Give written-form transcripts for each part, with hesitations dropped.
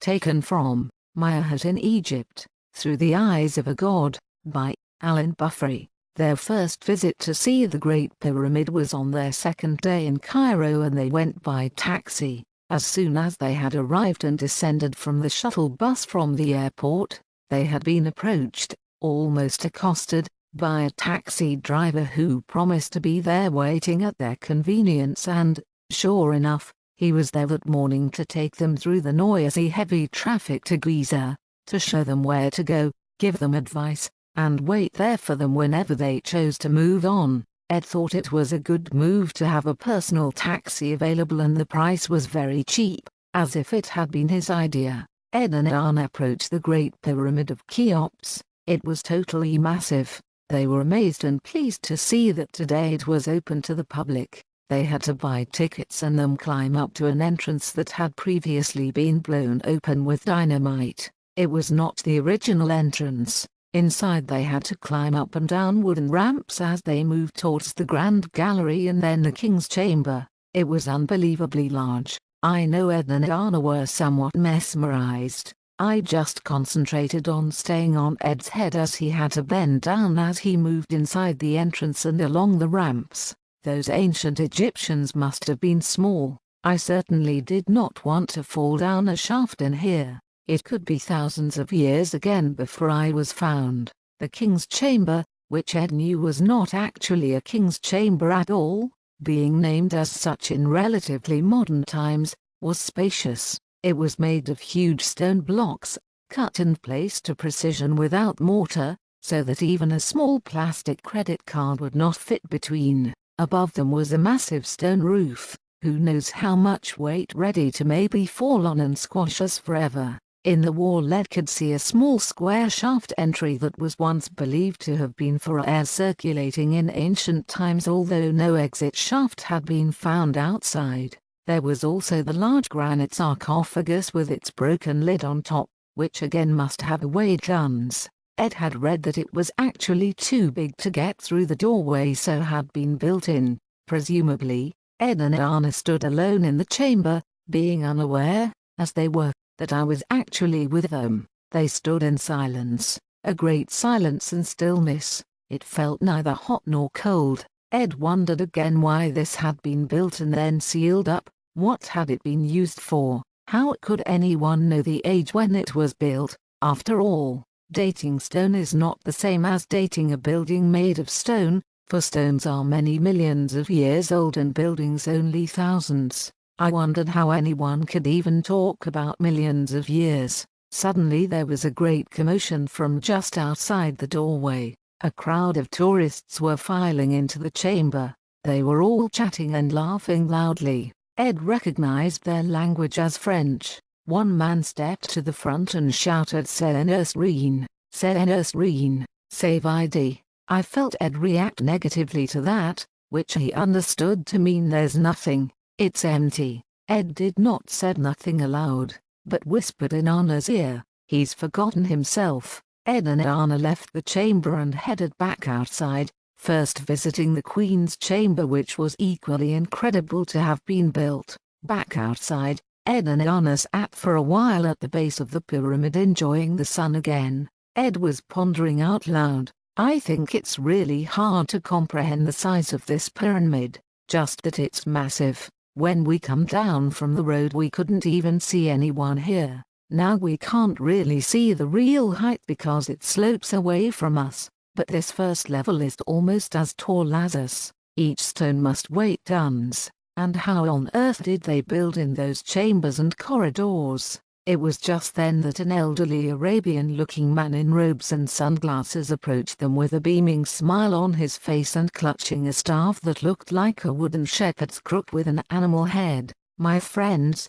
Taken from Myhat in Egypt, Through the Eyes of a God, by Alan Buffry. Their first visit to see the Great Pyramid was on their second day in Cairo, and they went by taxi. As soon as they had arrived and descended from the shuttle bus from the airport, they had been approached, almost accosted, by a taxi driver who promised to be there waiting at their convenience, and, sure enough, he was there that morning to take them through the noisy heavy traffic to Giza, to show them where to go, give them advice, and wait there for them whenever they chose to move on. Ed thought it was a good move to have a personal taxi available, and the price was very cheap, as if it had been his idea. Ed and Anna approached the Great Pyramid of Cheops. It was totally massive. They were amazed and pleased to see that today it was open to the public. They had to buy tickets and then climb up to an entrance that had previously been blown open with dynamite. It was not the original entrance. Inside they had to climb up and down wooden ramps as they moved towards the Grand Gallery and then the King's Chamber. It was unbelievably large. I know Ed and Anna were somewhat mesmerized. I just concentrated on staying on Ed's head as he had to bend down as he moved inside the entrance and along the ramps. Those ancient Egyptians must have been small. I certainly did not want to fall down a shaft in here. It could be thousands of years again before I was found. The King's Chamber, which Ed knew was not actually a king's chamber at all, being named as such in relatively modern times, was spacious. It was made of huge stone blocks, cut and placed to precision without mortar, so that even a small plastic credit card would not fit between. Above them was a massive stone roof, who knows how much weight ready to maybe fall on and squash us forever. In the wall Ed could see a small square shaft entry that was once believed to have been for air circulating in ancient times, although no exit shaft had been found outside. There was also the large granite sarcophagus with its broken lid on top, which again must have weighed tons. Ed had read that it was actually too big to get through the doorway, so had been built in. Presumably, Ed and Anna stood alone in the chamber, being unaware, as they were, that I was actually with them. They stood in silence, a great silence and stillness. It felt neither hot nor cold. Ed wondered again why this had been built and then sealed up. What had it been used for? How could anyone know the age when it was built? After all, dating stone is not the same as dating a building made of stone, for stones are many millions of years old and buildings only thousands. I wondered how anyone could even talk about millions of years. Suddenly there was a great commotion from just outside the doorway. A crowd of tourists were filing into the chamber. They were all chatting and laughing loudly. Ed recognized their language as French. One man stepped to the front and shouted, "C'est Nusreen, c'est Nusreen, save ID." I felt Ed react negatively to that, which he understood to mean there's nothing, it's empty. Ed did not said nothing aloud, but whispered in Anna's ear, "He's forgotten himself." Ed and Anna left the chamber and headed back outside, first visiting the Queen's Chamber, which was equally incredible to have been built. Back outside, Ed and Anna sat for a while at the base of the pyramid enjoying the sun again. Ed was pondering out loud, "I think it's really hard to comprehend the size of this pyramid, just that it's massive. When we come down from the road we couldn't even see anyone here. Now we can't really see the real height because it slopes away from us, but this first level is almost as tall as us. Each stone must weigh tons. And how on earth did they build in those chambers and corridors?" It was just then that an elderly Arabian-looking man in robes and sunglasses approached them with a beaming smile on his face and clutching a staff that looked like a wooden shepherd's crook with an animal head. My friends,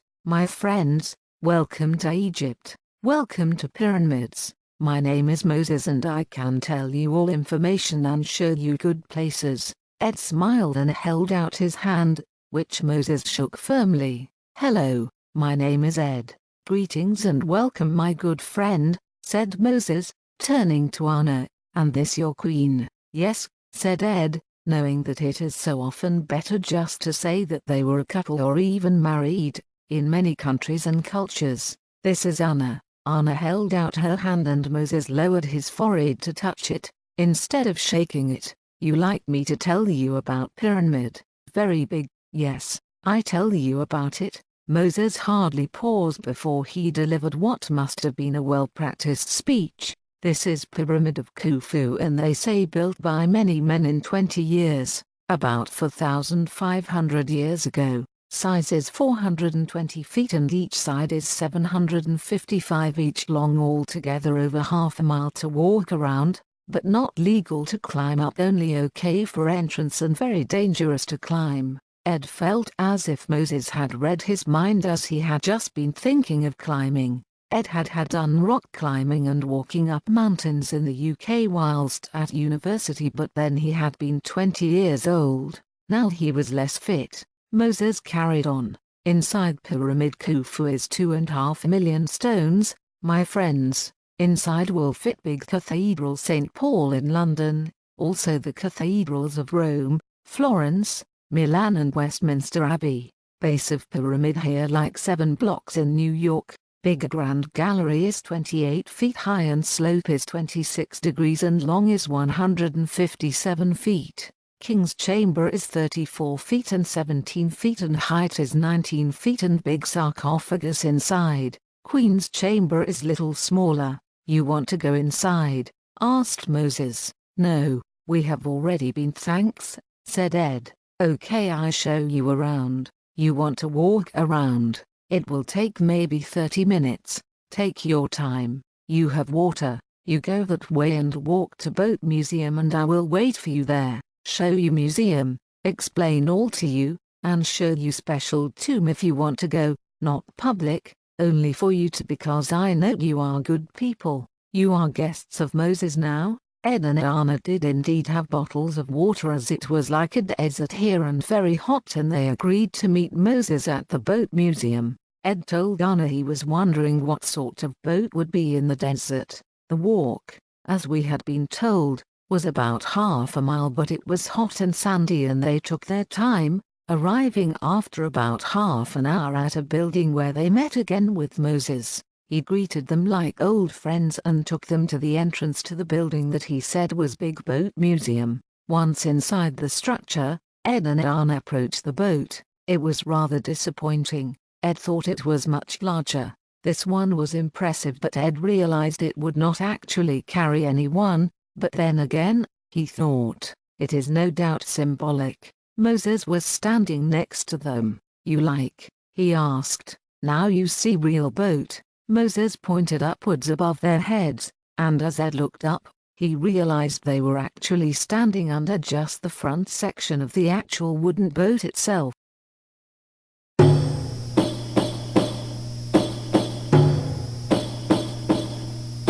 welcome to Egypt. Welcome to pyramids. My name is Moses and I can tell you all information and show you good places." Ed smiled and held out his hand, which Moses shook firmly. "Hello, my name is Ed. Greetings and welcome, my good friend," said Moses, turning to Anna. "And this your queen?" "Yes," said Ed, knowing that it is so often better just to say that they were a couple or even married. In many countries and cultures, This is Anna." Anna held out her hand and Moses lowered his forehead to touch it, instead of shaking it. "You like me to tell you about pyramid? Very big, yes, I tell you about it." Moses hardly paused before he delivered what must have been a well-practiced speech. "This is Pyramid of Khufu, and they say built by many men in 20 years, about 4,500 years ago. Size is 420 feet and each side is 755 each long, altogether over half a mile to walk around, but not legal to climb up, only okay for entrance and very dangerous to climb." Ed felt as if Moses had read his mind, as he had just been thinking of climbing. Ed had done rock climbing and walking up mountains in the UK whilst at university, but then he had been 20 years old. Now he was less fit. Moses carried on. "Inside Pyramid Khufu is 2.5 million stones, my friends. Inside will fit big Cathedral St. Paul in London, also the cathedrals of Rome, Florence, Milan and Westminster Abbey. Base of pyramid here like 7 blocks in New York. Bigger Grand Gallery is 28 feet high and slope is 26 degrees and long is 157 feet. King's Chamber is 34 feet and 17 feet and height is 19 feet and big sarcophagus inside. Queen's Chamber is little smaller." "You want to go inside?" asked Moses. "No, we have already been, thanks," said Ed. "Okay, I show you around. You want to walk around? It will take maybe 30 minutes. Take your time. You have water. You go that way and walk to Boat Museum and I will wait for you there. Show you museum, explain all to you, and show you special tomb if you want to go, not public, only for you to, because I know you are good people. You are guests of Moses now." Ed and Anna did indeed have bottles of water, as it was like a desert here and very hot, and they agreed to meet Moses at the boat museum. Ed told Anna he was wondering what sort of boat would be in the desert. The walk, as we had been told, was about half a mile, but it was hot and sandy and they took their time, arriving after about half an hour at a building where they met again with Moses. He greeted them like old friends and took them to the entrance to the building that he said was Big Boat Museum. Once inside the structure, Ed and Anna approached the boat. It was rather disappointing. Ed thought it was much larger. This one was impressive, but Ed realized it would not actually carry anyone. But then again, he thought, it is no doubt symbolic. Moses was standing next to them. "You like?" he asked. "Now you see real boat." Moses pointed upwards above their heads, and as Ed looked up, he realized they were actually standing under just the front section of the actual wooden boat itself.